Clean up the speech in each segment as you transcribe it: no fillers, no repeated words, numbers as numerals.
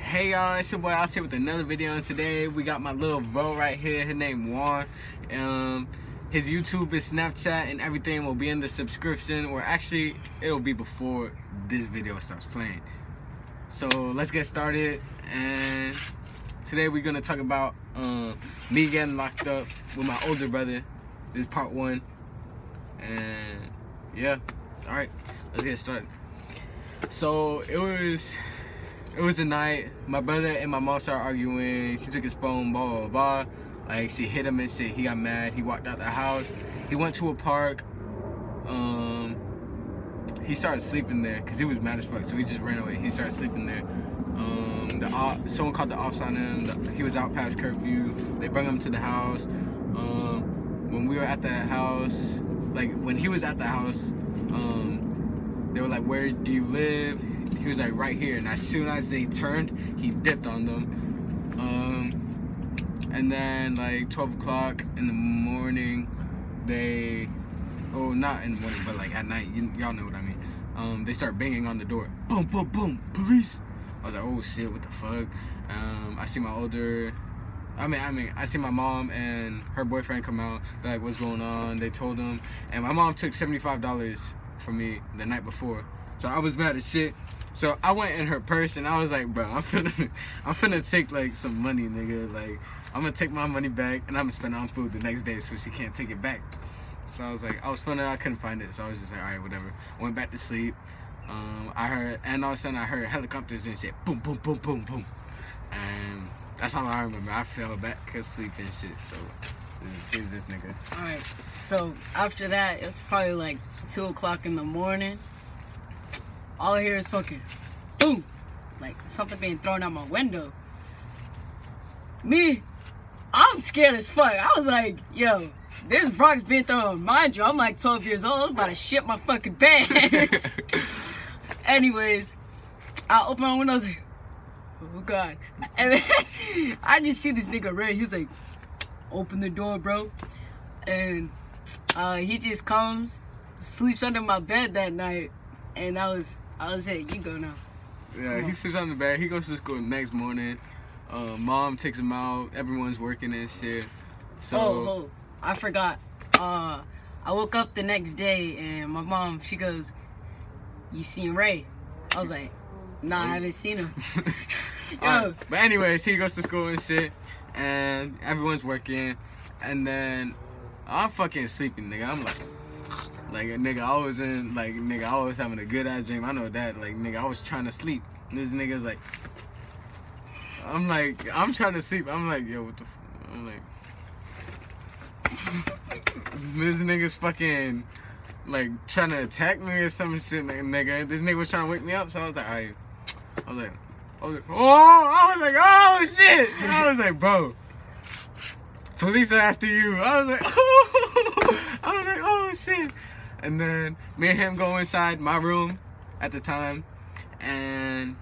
Hey y'all, it's your boy out here with another video, and today we got my little bro right here. His name Juan. His YouTube, his Snapchat, and everything will be in the subscription, or actually it'll be before this video starts playing. So let's get started. And today we're gonna talk about me getting locked up with my older brother. This is part 1. And yeah, all right, let's get started. So it was a night. My brother and my mom started arguing. She took his phone, blah, blah, blah. Like, she hit him and shit. He got mad. He walked out the house. He went to a park. He started sleeping there because he was mad as fuck. So he just ran away. He started sleeping there. Someone called the ops on him. He was out past curfew. They brought him to the house. When we were at the house, like, when he was at the house, they were like, "Where do you live?" He was like, "Right here." And as soon as they turned, he dipped on them. And then like 12 o'clock in the morning, not in the morning, but like at night, y'all know what I mean. They start banging on the door. Boom, boom, boom, police. I was like, oh shit, what the fuck? I see my mom and her boyfriend come out. They're like, what's going on? They told them. And my mom took $75 from me the night before. So I was mad as shit. So I went in her purse and I was like, bro, I'm finna take like some money, nigga. Like, I'm gonna take my money back and I'm gonna spend it on food the next day so she can't take it back. So I was like, I couldn't find it. So I was just like, all right, whatever. Went back to sleep. And all of a sudden I heard helicopters and shit. Boom, boom, boom, boom, boom. And that's all I remember. I fell back asleep and shit. So this nigga. Alright, so after that, it's probably like 2 o'clock in the morning. All I hear is fucking boom, like something being thrown out my window. I'm scared as fuck. I was like, yo, there's rocks being thrown. Mind you, I'm like 12 years old. I was about to shit my fucking pants. Anyways, I open my window. I was like, oh god. And then I just see this nigga Ray. He's like, open the door, bro. And he just comes, sleeps under my bed that night. And I was it. You go now. Yeah, he sleeps on the bed. He goes to school the next morning. Mom takes him out. Everyone's working and shit. So oh, I forgot. I woke up the next day and my mom, she goes, "You seen Ray?" I was like, "Nah, I haven't seen him." Right. But anyways, he goes to school and shit, and everyone's working, and then I'm fucking sleeping, nigga. I'm like nigga, I was having a good ass dream. I know that, like, nigga, I was trying to sleep. This nigga's like, I'm trying to sleep. I'm like, yo, what the I'm like, this nigga's fucking, like, trying to attack me or some shit, nigga. This nigga was trying to wake me up, so I was like, alright. I was like, oh shit. I was like, bro, police are after you. I was like, oh shit. And then me and him go inside my room at the time, and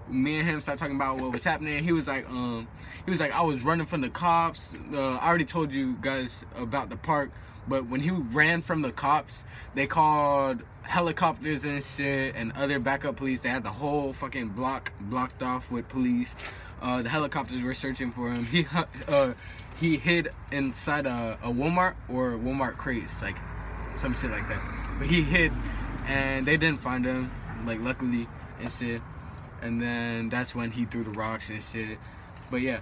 me and him start talking about what was happening. He was like, I was running from the cops. I already told you guys about the park, but when he ran from the cops, they called helicopters and shit and other backup police. They had the whole fucking block blocked off with police. The helicopters were searching for him. He hid inside a Walmart or Walmart crates, like some shit like that. But he hid, and they didn't find him, like, luckily and shit. And then that's when he threw the rocks and shit. But yeah,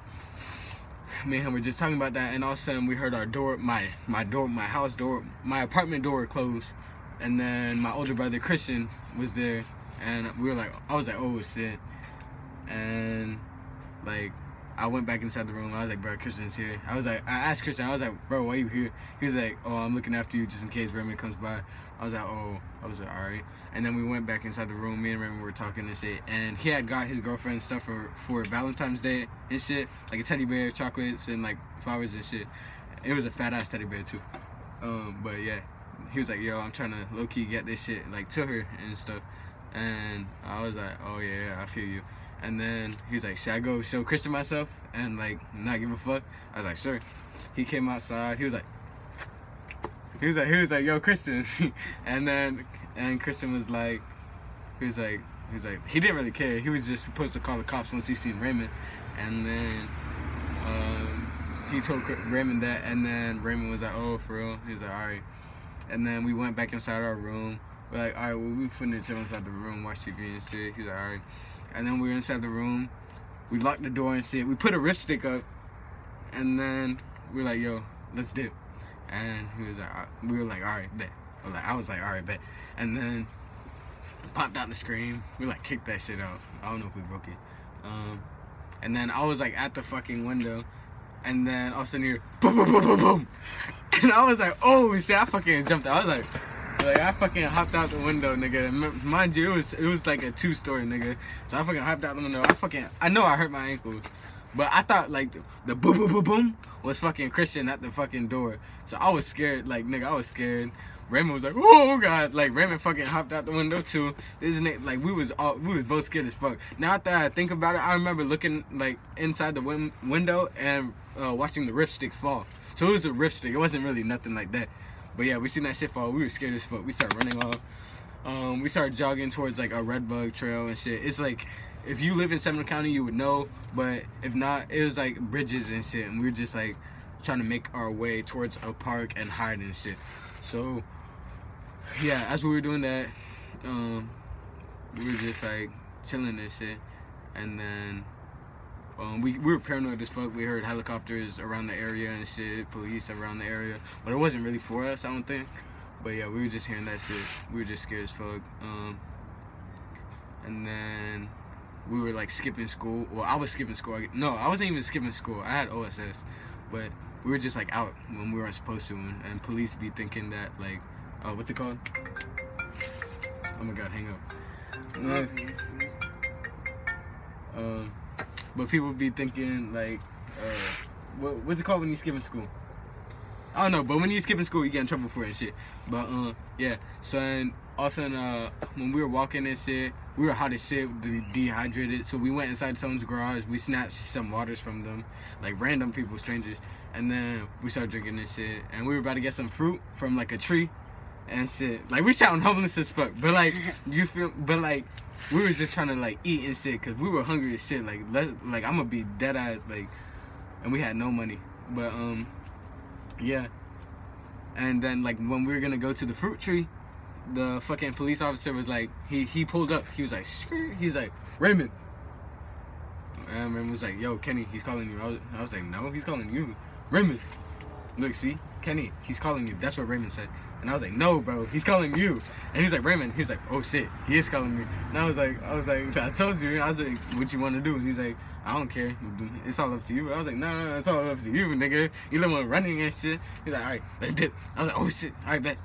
me and him were just talking about that, and all of a sudden we heard our door, my house door, my apartment door close. And then my older brother Christian was there, and I was like, oh shit. And like, I went back inside the room. I was like, bro, Christian's here. I asked Christian, I was like, bro, why are you here? He was like, oh, I'm looking after you just in case Raymond comes by. I was like, alright. And then we went back inside the room. Me and Raymond were talking and shit. And he had got his girlfriend stuff for Valentine's Day and shit. Like a teddy bear, chocolates, and like flowers and shit. It was a fat ass teddy bear too. But yeah, he was like, yo, I'm trying to low key get this shit like to her and stuff. And I was like, oh yeah, I feel you. And then he was like, should I go show Christian myself and like not give a fuck? I was like, sure. He came outside. He was like, yo, Christian. And Christian was like, he He's like, he didn't really care. He was just supposed to call the cops once he seen Raymond. And then he told Raymond that, and then Raymond was like, oh, for real? He was like, alright. And then we went back inside our room. We're like, alright, well, we finna chill inside the room, watch TV and shit. He was like, alright. And then we were inside the room. We locked the door and shit. We put a wrist stick up, and then we were like, yo, let's dip. And he was like, we were like, alright, bet. I was like, alright, bet. And then popped out the screen. We like kicked that shit out. I don't know if we broke it. And then I was like at the fucking window, and then all of a sudden you boom, boom, boom, boom, boom. And I was like, oh shit, I fucking jumped out. I was like I fucking hopped out the window, nigga. Mind you, it was like a 2-story, nigga. So I fucking hopped out the window. I know I hurt my ankles, but I thought like the boom, boom, boom, boom was fucking Christian at the fucking door. So I was scared, like nigga, I was scared. Raymond was like, oh god, like Raymond fucking hopped out the window too. Like we was both scared as fuck. Now that I think about it, I remember looking like inside the window and watching the ripstick fall. So it was a ripstick. It wasn't really nothing like that. But yeah, we seen that shit fall. We were scared as fuck. We started running off. We started jogging towards like a redbug trail and shit. It's like, if you live in Seminole County, you would know. But if not, it was like bridges and shit. And we were just like trying to make our way towards a park and hide and shit. So yeah, as we were doing that, we were just like chilling and shit. And then we were paranoid as fuck. We heard helicopters around the area and shit, police around the area, but it wasn't really for us, I don't think. But yeah, we were just hearing that shit. We were just scared as fuck. And then we were like skipping school. Well, I was skipping school. No, I wasn't even skipping school. I had OSS, but we were just like out when we weren't supposed to, and police be thinking that like, what's it called? Oh my god, hang up. But people be thinking like, what's it called when you skip in school? I don't know, but when you skip in school, you get in trouble for it and shit. But yeah. So and all of a sudden, when we were walking and shit, we were hot as shit, dehydrated. So we went inside someone's garage. We snatched some waters from them, like random people, strangers, and then we started drinking and shit. And we were about to get some fruit from like a tree and shit. Like we sound homeless as fuck, but like we were just trying to like eat and shit, cause we were hungry as shit. Like I'm gonna be dead eyes, like, and we had no money. But yeah. And then like when we were gonna go to the fruit tree, the fucking police officer was like, he pulled up. He was like, he's like, Raymond. And Raymond was like, yo, Kenny, he's calling you. I was like, no, he's calling you, Raymond. Look, see, Kenny, he's calling you. That's what Raymond said. And I was like, no, bro, he's calling you. And he's like, Raymond. He's like, oh shit, he is calling me. And I was like, I told you. I was like, what you want to do? And he's like, I don't care. It's all up to you. I was like, no, it's all up to you, nigga. You live on running and shit. He's like, all right, let's dip. I was like, oh shit, all right, bet.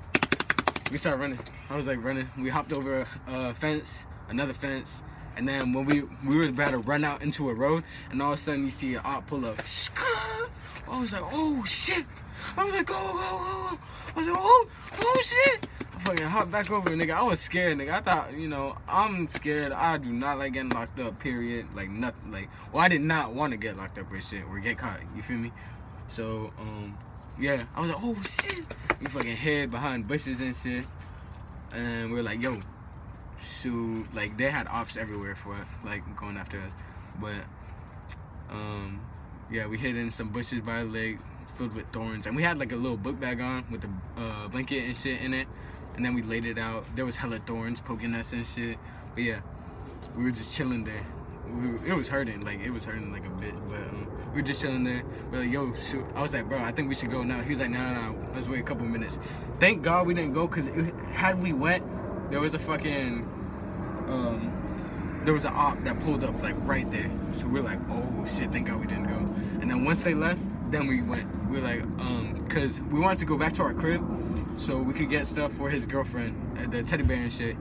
We started running. I was like running. We hopped over a fence, another fence, and then when we were about to run out into a road, and all of a sudden you see an op pull up. I was like, oh shit. I was like, go. I was like, oh shit. I fucking hopped back over, nigga. I was scared, nigga. I thought, I'm scared. I do not like getting locked up, period. Like, nothing. Like, well, I did not want to get locked up or shit, or get caught. You feel me? So, yeah. I was like, oh shit. We fucking hid behind bushes and shit. And we were like, yo, shoot. Like, they had ops everywhere for it, like, going after us. But, yeah, we hid in some bushes by a lake filled with thorns, and we had like a little book bag on with a blanket and shit in it, and then we laid it out. There was hella thorns poking us and shit, but yeah, we were just chilling there. It was hurting like a bit, but we were just chilling there. We were like, yo, shoot. I was like, bro, I think we should go now. He was like, no, let's wait a couple minutes. Thank God we didn't go, because had we went, there was a fucking there was an op that pulled up like right there. So we're like, oh shit, thank God we didn't go. And then once they left, then we went. We're like, cause we wanted to go back to our crib so we could get stuff for his girlfriend, the teddy bear and shit,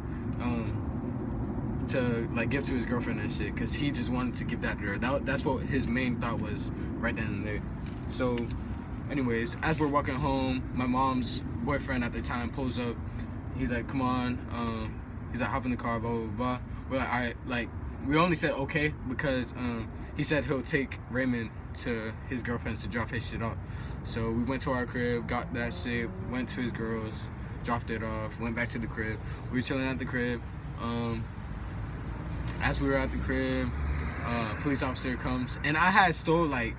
to like give to his girlfriend and shit, cause he just wanted to give that to her. That's what his main thought was right then and there. So anyways, as we're walking home, my mom's boyfriend at the time pulls up. He's like, come on, he's like, hop in the car, blah, blah, blah. We're like, all right, like, we only said okay because he said he'll take Raymond to his girlfriend's to drop his shit off. So we went to our crib, got that shit, went to his girl's, dropped it off, went back to the crib. We were chilling at the crib. as we were at the crib, police officer comes, and I had stole like,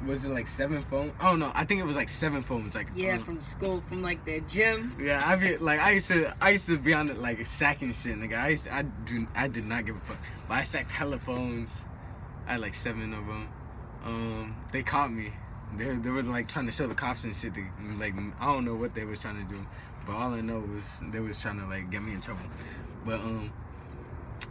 was it like 7 phones? I don't know. I think it was like 7 phones. Like from school, from like the gym. Yeah, I used to be on it like sacking shit, nigga. I did not give a fuck, but I sacked hella phones. I had like 7 of them. They caught me. They were like trying to show the cops and shit. Like I don't know what they was trying to do, but all I know was they was trying to like get me in trouble. But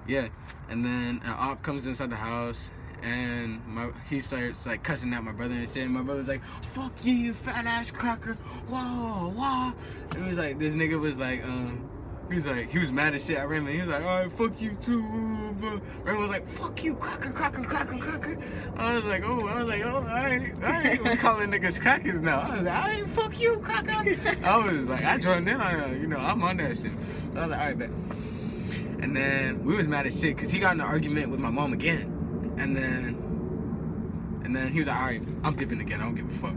yeah. And then an op comes inside the house. And he starts like cussing at my brother and shit. And my brother's like, "Fuck you, you fat ass cracker!" Whoa, whoa. And it was like this nigga was like, he was mad as shit at Raymond. He was like, "All right, fuck you too." Raymond was like, "Fuck you, cracker, cracker, cracker, cracker." I was like, all right. We calling niggas crackers now. I was like, "All right, fuck you, cracker." I was like, I joined in on it. I'm on that shit. I was like, all right, bet. And then we was mad as shit because he got in an argument with my mom again. And then he was like, "All right, I'm dipping again. I don't give a fuck."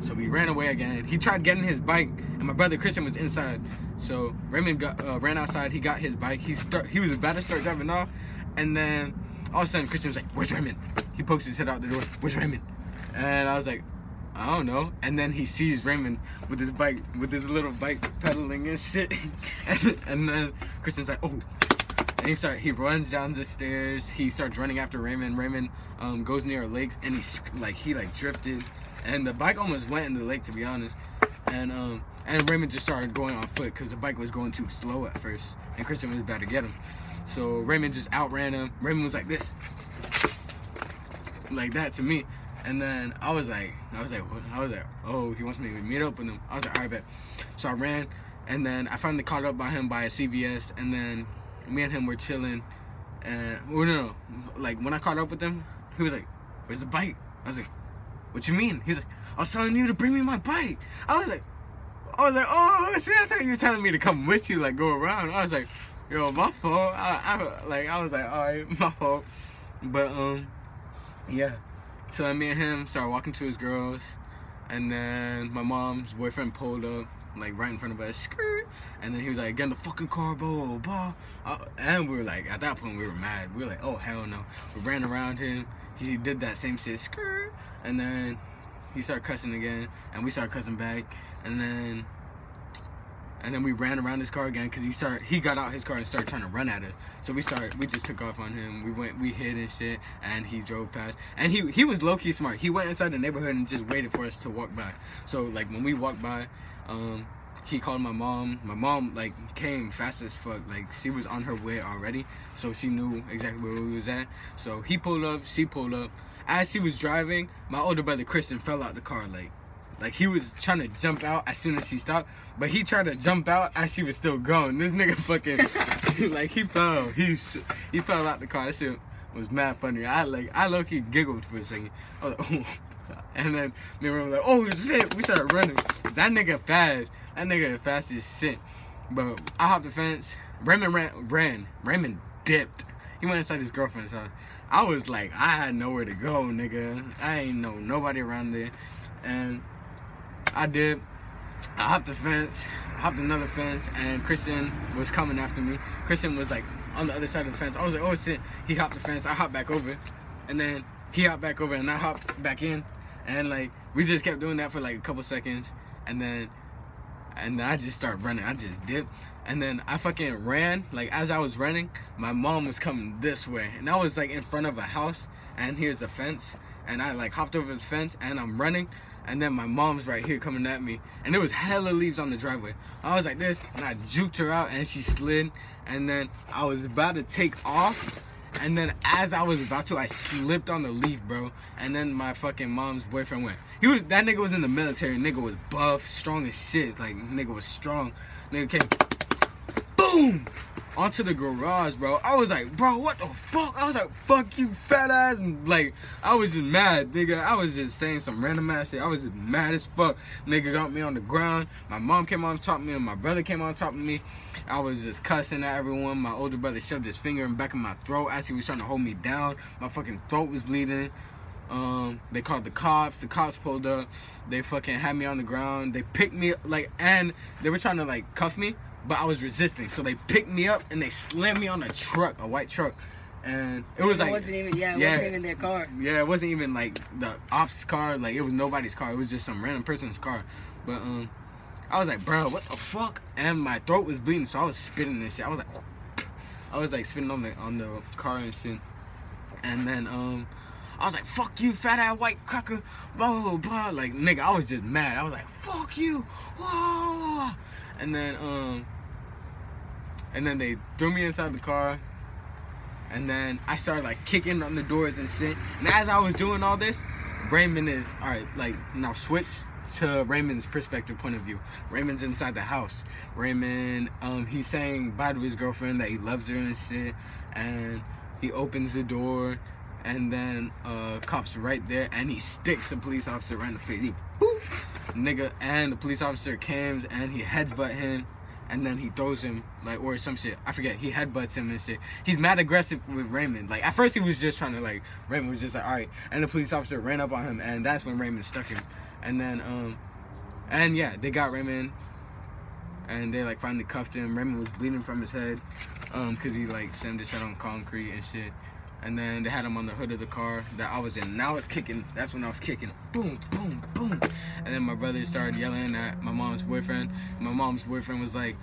So we ran away again. He tried getting his bike, and my brother Christian was inside. So Raymond ran outside. He got his bike. He was about to start driving off, and then all of a sudden Christian was like, "Where's Raymond?" He pokes his head out the door. "Where's Raymond?" And I was like, "I don't know." And then he sees Raymond with his bike, with his little bike pedaling and shit. and then Christian's like, "Oh." And he runs down the stairs. He starts running after Raymond. Raymond goes near a lake, and he drifted, and the bike almost went in the lake, to be honest. And Raymond just started going on foot because the bike was going too slow at first, and Christian was about to get him. So Raymond just outran him. Raymond was like this, like that to me. And then I was like, oh, he wants me to meet up with him. I was like, all right, bet. So I ran, and then I finally caught up by him by a CVS, and then me and him were chilling, and like when I caught up with him, he was like, "Where's the bike?" I was like, "What you mean?" He's like, "I was telling you to bring me my bike." I was like, "Oh, see, I thought you were telling me to come with you, like go around." I was like, "Yo, my fault." I was like, "All right, my fault." But yeah. So then me and him started walking to his girls, and then my mom's boyfriend pulled up, like right in front of us, skirt, and then he was like, "Get in the fucking car, blah, blah." And we were like, at that point we were mad. We were like, "Oh hell no." We ran around him. He did that same shit, skirt, and then he started cussing again, and we started cussing back, and then we ran around his car again because he got out his car and started trying to run at us. So we just took off on him. We hid and shit, and he drove past. And he was low key smart. He went inside the neighborhood and just waited for us to walk by. So like when we walked by, he called my mom. My mom like came fast as fuck. Like she was on her way already, so she knew exactly where we was at. So he pulled up, she pulled up. As she was driving, my older brother Christian fell out the car. Like he was trying to jump out as soon as she stopped, but he tried to jump out as she was still going. This nigga fucking like he fell. He fell out the car. That shit was mad funny. I low key giggled for a second. I was like, oh. And then me and Raymond was like, "Oh shit!" We started running. That nigga fast. That nigga fast as shit. But I hopped the fence. Raymond ran. Raymond dipped. He went inside his girlfriend's house. I was like, I had nowhere to go, nigga. I ain't know nobody around there. And I did. I hopped the fence, hopped another fence, and Christian was coming after me. Christian was like on the other side of the fence. I was like, oh shit. He hopped the fence. I hopped back over. And then he hopped back over, and I hopped back in. And like we just kept doing that for like a couple seconds, and then I just started running. I just dipped, and then I fucking ran. Like as I was running, my mom was coming this way, and I was like in front of a house, and here's the fence, and I like hopped over the fence, and I'm running, and then my mom's right here coming at me, and there was hella leaves on the driveway. I was like this, and I juked her out, and she slid, and then I was about to take off. And then as I was about to, I slipped on the leaf, bro. And then my fucking mom's boyfriend went. That nigga was in the military. Nigga was buff, strong as shit. Like, nigga was strong. Nigga came, boom, onto the garage, bro. I was like, bro, what the fuck? I was like, fuck you, fat ass. Like, I was just mad, nigga. I was just saying some random ass shit. I was just mad as fuck. Nigga got me on the ground. My mom came on top of me, and my brother came on top of me. I was just cussing at everyone. My older brother shoved his finger in the back of my throat as he was trying to hold me down. My fucking throat was bleeding. They called the cops. The cops pulled up. They fucking had me on the ground. They picked me, like, and they were trying to, like, cuff me. but I was resisting. So they picked me up and they slammed me on a truck, a white truck. And it was like... It wasn't even their car. Yeah, it wasn't even like the ops car. Like, it was nobody's car. It was just some random person's car. But, I was like, bro, what the fuck? And my throat was bleeding, so I was spitting and shit. I was like spitting on the car and shit. And then, I was like, fuck you, fat ass white cracker, blah, blah, blah. Like, nigga, I was just mad. I was like, fuck you. Whoa. And then they threw me inside the car. And then I started, like, kicking on the doors and shit. And as I was doing all this, Raymond is, alright, like, now switch to Raymond's perspective point of view. Raymond's inside the house. Raymond, he's saying bye to his girlfriend, that he loves her and shit. And he opens the door. And then cops right there, and he sticks a police officer right in the face. He boop, nigga, and the police officer comes and he headbutt him, and then he throws him like or some shit. I forget. He headbutts him and shit. He's mad aggressive with Raymond. Like at first he was just trying to like Raymond was just like all right, and the police officer ran up on him, and that's when Raymond stuck him. And then and yeah, they got Raymond, and they like finally cuffed him. Raymond was bleeding from his head, cause he like slammed his head on concrete and shit. And then they had him on the hood of the car that I was in. Now it's kicking. That's when I was kicking. Boom, boom, boom. And then my brother started yelling at my mom's boyfriend. My mom's boyfriend was like,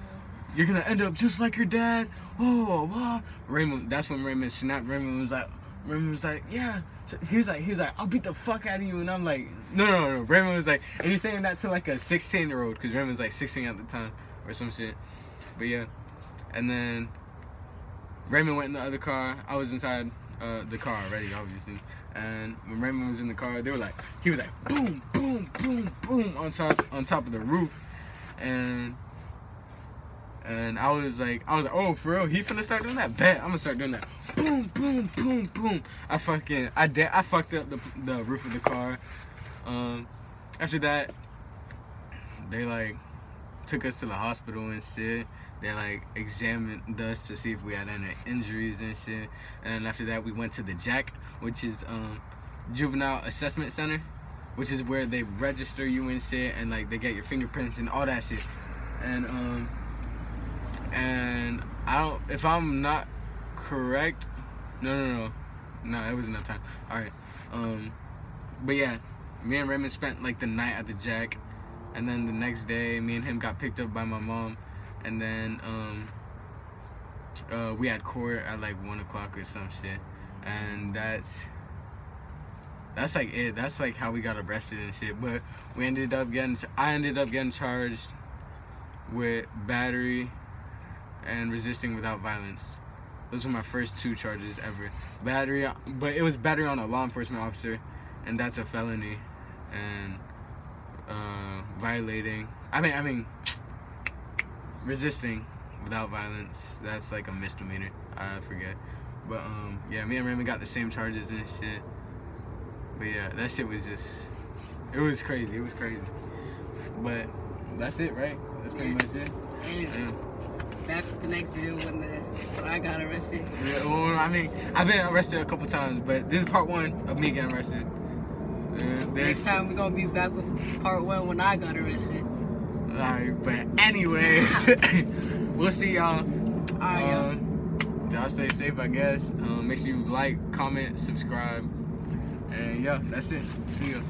"You're gonna end up just like your dad." Whoa, whoa. Raymond. That's when Raymond snapped. Raymond was like, "Yeah." So he's like, "I'll beat the fuck out of you." And I'm like, "No." Raymond was like, and he's saying that to like a 16-year-old because Raymond's like 16 at the time or some shit. But yeah. And then Raymond went in the other car. I was inside the car already, obviously. And when Raymond was in the car, he was like boom, boom, boom, boom on top of the roof. And I was like, oh, for real? He finna start doing that? Bet I'm gonna start doing that. Boom, boom, boom, boom. I fucked up the roof of the car. After that, they like took us to the hospital and shit. They like examined us to see if we had any injuries and shit. And after that, we went to the JAC, which is Juvenile Assessment Center, which is where they register you and shit, and like they get your fingerprints and all that shit. And I don't, if I'm not correct, no, it wasn't enough time. All right, but yeah, me and Raymond spent like the night at the JAC, and then the next day, me and him got picked up by my mom. And then we had court at like 1 o'clock or some shit, and that's like it. That's like how we got arrested and shit. But I ended up getting charged with battery and resisting without violence. Those were my first 2 charges ever. Battery, but it was battery on a law enforcement officer, and that's a felony. And violating. I mean. Resisting without violence, that's like a misdemeanor. I forget. But yeah, me and Raymond got the same charges and shit. But yeah, that shit was just, it was crazy. But that's it, right? That's pretty much it. Yeah. Back with the next video when I got arrested. Yeah, well, I mean, I've been arrested a couple times, but this is part 1 of me getting arrested. Next time we're gonna be back with part 1 when I got arrested. Alright, but anyways, we'll see y'all. Alright, y'all stay safe, I guess. Make sure you like, comment, subscribe, and yeah, that's it. See ya.